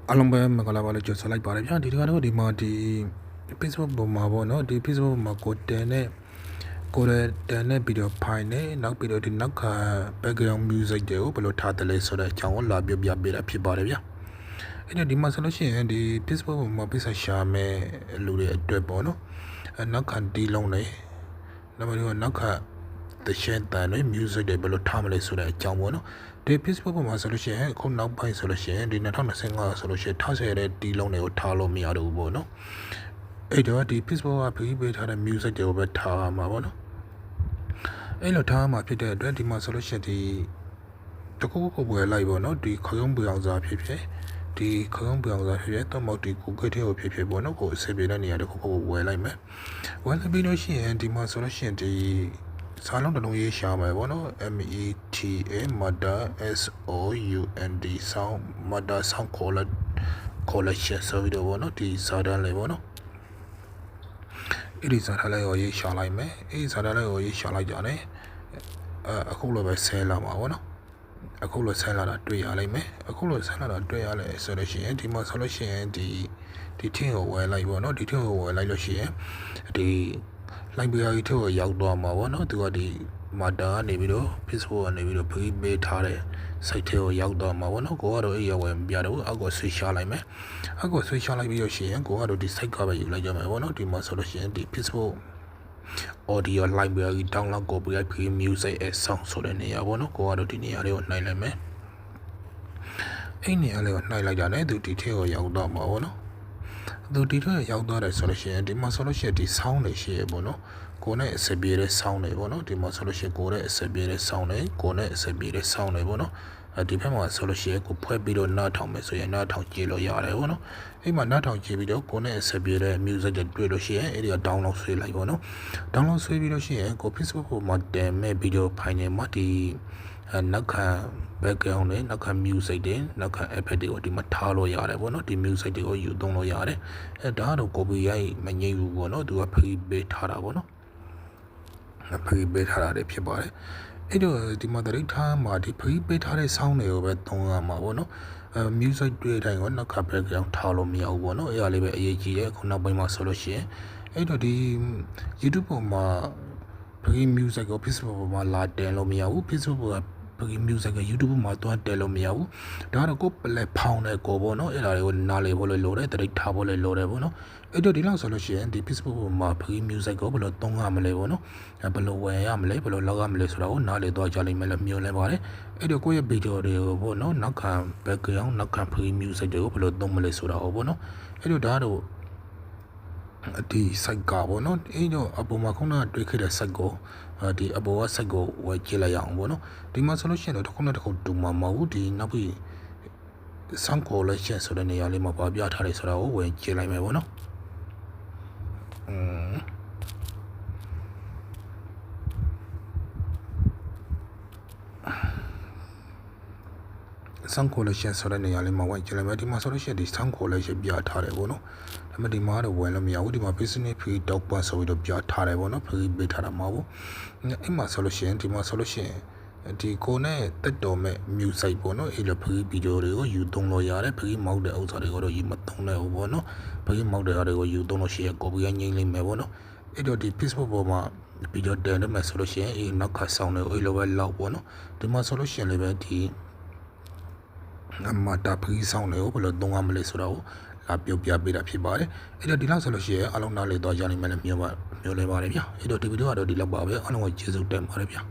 အားလုံးပဲမင်္ဂလာပါလို့ကြိုဆိုလိုက်ပါတယ်ဗျာဒီကတော့ဒီမှာဒီ Facebook ပေါ်မှာပေါ့နော်ဒီ Facebook မှာကိုတန်တဲ့ဗီဒီယိုဖိုင်နဲ့နောက်ပြီးတော့ဒီနောက်က background music တွေကိုဘယ်လိုထားတယ်လဲဆိုတဲ့အကြောင်းကိုလာပြပြပေးတာဖြစ်ပါတယ်ဗျာအဲ့တော့ဒီမှာဆိုလို့ရှိရင်ဒီ Facebook ပေါ်မှာပြဿနာရှာမဲ့လူတွေအတွက်ပေါ့နော်နောက်ခံတီးလုံးနေနောက်ပြီးတော့နောက်ခံတရှင်းတန်တွေ music တွေဘယ်လိုထားမလဲဆိုတဲ့အကြောင်းပေါ့နော်ဒီ Facebook ပေါ်မှာဆိုလို့ရှိရင်အခုနောက်ပိုင်းဆိုလို့ရှိရင်ဒီ2025ဆိုလို့ရှိရင်ထားစေတဲ့တီးလုံးတွေကိုထားလို့မရတော့ဘူးပေါ့နော်အဲ့တော့ဒီ Facebook ကပြီးပေးထားတဲ့ music တွေကိုပဲထားမှာပေါ့နော်အဲ့လိုထားမှာဖြစ်တဲ့အတွက်ဒီမှာဆိုလို့ရှိရင်ဒီတခုခုဝယ်လိုက်ပေါ့နော်ဒီခရုံးပြောင်စာဖြစ်ဖြစ်ဒီခရုံးပြောင်စာဖြစ်ဖြစ်တော့မဟုတ်ဒီ Google ထဲကိုဖြစ်ဖြစ်ပေါ့နော်ကိုအစီအပြေတဲ့နေရာတခုခုဝယ်လိုက်မယ်ဝယ်လိုက်ပြီးလို့ရှိရင်ဒီမှာဆိုလို့ရှိရင်ဒီစာလုံးတစ်လုံးရေးရှာမယ်ပေါ့နော် META mother SOUND sound mother sound collection ဆိုပြီးတော့ပေါ့နော်ဒီစာတန်းလေးပေါ့နော်အဲ့ဒီစာတန်းလေးကိုရေးရှာလိုက်မယ်အဲ့ဒီစာတန်းလေးကိုရေးရှာလိုက်ကြတယ်အခုလိုပဲဆဲလာမှာပေါ့နော်အခုလိုဆဲလာတာတွေ့ရလိမ့်မယ်အခုလိုဆဲလာတာတွေ့ရလဲဆိုလို့ရှိရင်ဒီမှာဆိုလို့ရှိရင်ဒီထင်းကိုဝယ်လိုက်ပေါ့နော်ဒီထင်းကိုဝယ်လိုက်လို့ရှိရင်ဒီ library ထဲကိုရောက်သွားမှာပေါ့နော်သူကဒီမာတာကနေပြီးတော့ Facebook ကနေပြီးတော့ဖိပေးထားတဲ့ site ထဲကိုရောက်သွားမှာပေါ့နော်ကိုကတော့အဲ့ရဝယ်မပြတော့ဘူးအောက်ကို switch ချလိုက်မယ်အောက်ကို switch ချလိုက်ပြီးတော့ရှိရင်ကိုကတော့ဒီ site ကပဲယူလိုက်ကြမယ်ပေါ့နော်ဒီမှာဆိုလို့ရှိရင်ဒီ Facebook audio library download copyright free music and sound ဆိုတဲ့နေရာပေါ့နော်ကိုကတော့ဒီနေရာလေးကိုနှိုင်းလိုက်မယ်အဲ့နေရာလေးကိုနှိုင်းလိုက်ကြတယ်သူဒီထဲကိုရောက်တော့မှာပေါ့နော်သူဒီထဲရောက်သွားတယ်ဆိုလို့ရှိရင်ဒီမှာဆိုလို့ရှိရင်ဒီ sound တွေရှိရပေါ့နော်ကိုနဲ့အစပြေတဲ့ sound တွေပေါ့နော်ဒီမှာဆိုလို့ရှိရင်ကိုနဲ့အစပြေတဲ့ sound တွေကိုနဲ့အစပြေတဲ့ sound တွေပေါ့နော်ဒီဘက်မှာဆိုလို့ရှိရင်ကိုဖွဲ့ပြီးတော့နားထောင်မယ်ဆိုရင်နားထောင်ကြည့်လို့ရတယ်ပေါ့နော်အဲ့မှာနားထောင်ကြည့်ပြီးတော့ကိုနဲ့အစပြေတဲ့ music တွေတွေ့လို့ရှိရင်အဲ့ဒီက download ဆွဲလိုက်ပေါ့နော် download ဆွဲပြီးလို့ရှိရင်ကို Facebook ပေါ်မှာတင်မဲ့ video file တွေမှာဒီနောက်ခံ background တွေနောက်ခံ music တွေနောက်ခံ effect တွေကိုဒီမှာထားလို့ရတယ်ပေါ့နော်ဒီ music တွေကိုယူသုံးလို့ရတယ်အဲဒါတော့ copyright မငြိဘူးပေါ့နော်သူက free ပေးထားတာပေါ့နော် free ပေးထားတာတွေဖြစ်ပါတယ်အဲ့တော့ဒီမှာတရိတ်ထားမှာဒီ free ပေးထားတဲ့ sound တွေကိုပဲသုံးရမှာပေါ့နော်music တွေ့တိုင်းကနောက်ခံ background ထားလို့မရဘူးပေါ့နော်အဲ့ဒါလေးပဲအရေးကြီးတယ်ခုနောက်ပိုင်းမှာဆိုလို့ရှိရင်အဲ့တော့ဒီ YouTube ပေါ်မှာ free music ကို Facebook ပေါ်မှာလာတင်လို့မရဘူး Facebook ကfree music က YouTube မှာတွန်းတယ်လို့မရဘူးဒါကတော့ကိုယ်ပလက်ဖောင်းတဲ့ကိုပေါ့နော်အဲ့ဒါတွေကိုနားလေဖို့လိုတယ်တရိတ်ထားဖို့လိုတယ်ပေါ့နော်အဲ့တော့ဒီလောက်ဆိုလို့ရှိရင်ဒီ Facebook ပေါ်မှာ free music ကိုဘယ်လိုသုံးရမလဲပေါ့နော်ဘယ်လိုဝယ်ရမလဲဘယ်လိုလောက်ရမလဲဆိုတာကိုနားလေသွားကြလိမ့်မယ်လို့မျှော်လင့်ပါတယ်အဲ့တော့ကိုယ့်ရဲ့ video တွေကိုပေါ့နော်နောက်ခံ background နောက်ခံ free music တွေကိုဘယ်လိုသုံးမလဲဆိုတာကိုပေါ့နော်အဲ့တော့ဒါတော့ဒီ site ကပေါ့နော်အဲ့တော့အပေါ်မှာခုနကတွေ့ခဲ့တဲ့ site ကိုဒီအပေါ်က site ကိုဝယ်ကြည့်လိုက်ရအောင်ပေါ့နော်ဒီမှာဆိုလို့ရှိရင်တော့တစ်ခုနဲ့တစ်ခုတူမှာမဟုတ်ဘူးဒီနောက်ပြီး sound collection ဆိုတဲ့နေရာလေးမှာပါပြထားတယ်ဆိုတာကိုဝယ်ကြည့်လိုက်မယ်ပေါ့နော်sound collection ဆိုတဲ့နေရာလေးမှာဝင်ကြည့်လိုက်မယ်ဒီမှာဆိုလို့ရှိရင်ဒီ sound collection ပြထားတယ်ပေါ့နော်ဒါပေမဲ့ဒီမှာတော့ဝင်လို့မရဘူးဒီမှာ business free dog bar ဆိုပြီးတော့ပြထားတယ်ပေါ့နော် free ပေးထားတာမဟုတ်ဘူးအဲ့မှာဆိုလို့ရှိရင်ဒီမှာဆိုလို့ရှိရင်ဒီကိုနဲ့တက်တော်မဲ့ music ပေါ့နော်အဲ့လို free video တွေကိုယူသုံးလို့ရတယ် free မောက်တဲ့ဥစ္စာတွေကိုတော့ယူမသုံးနိုင်ဘူးပေါ့နော် free မောက်တဲ့အားတွေကိုယူသုံးလို့ရှိရင် copyright ငြိမ်းလိမ့်မယ်ပေါ့နော်အဲ့တော့ဒီ Facebook ပေါ်မှာ video တင်ရမယ်ဆိုလို့ရှိရင်အဲ့နောက်ကဆောင်းတွေကိုအဲ့လိုပဲလောက်ပေါ့နော်ဒီမှာဆိုလို့ရှိရင်လည်းပဲဒီမတာဖီးဆောင်တွေကိုဘယ်လိုသုံးရမလဲဆိုတော့လာပြောပြပေးတာဖြစ်ပါတယ်အဲ့တော့ဒီလောက်ဆိုလို့ရှိရင်အားလုံးနားလည်သွားကြနိုင်မယ်လို့မျှော်လင့်ပါတယ်ဗျာအဲ့တော့ဒီဗီဒီယိုကတော့ဒီလောက်ပါပဲအားလုံးကိုကျေးဇူးတင်ပါတယ်ဗျာ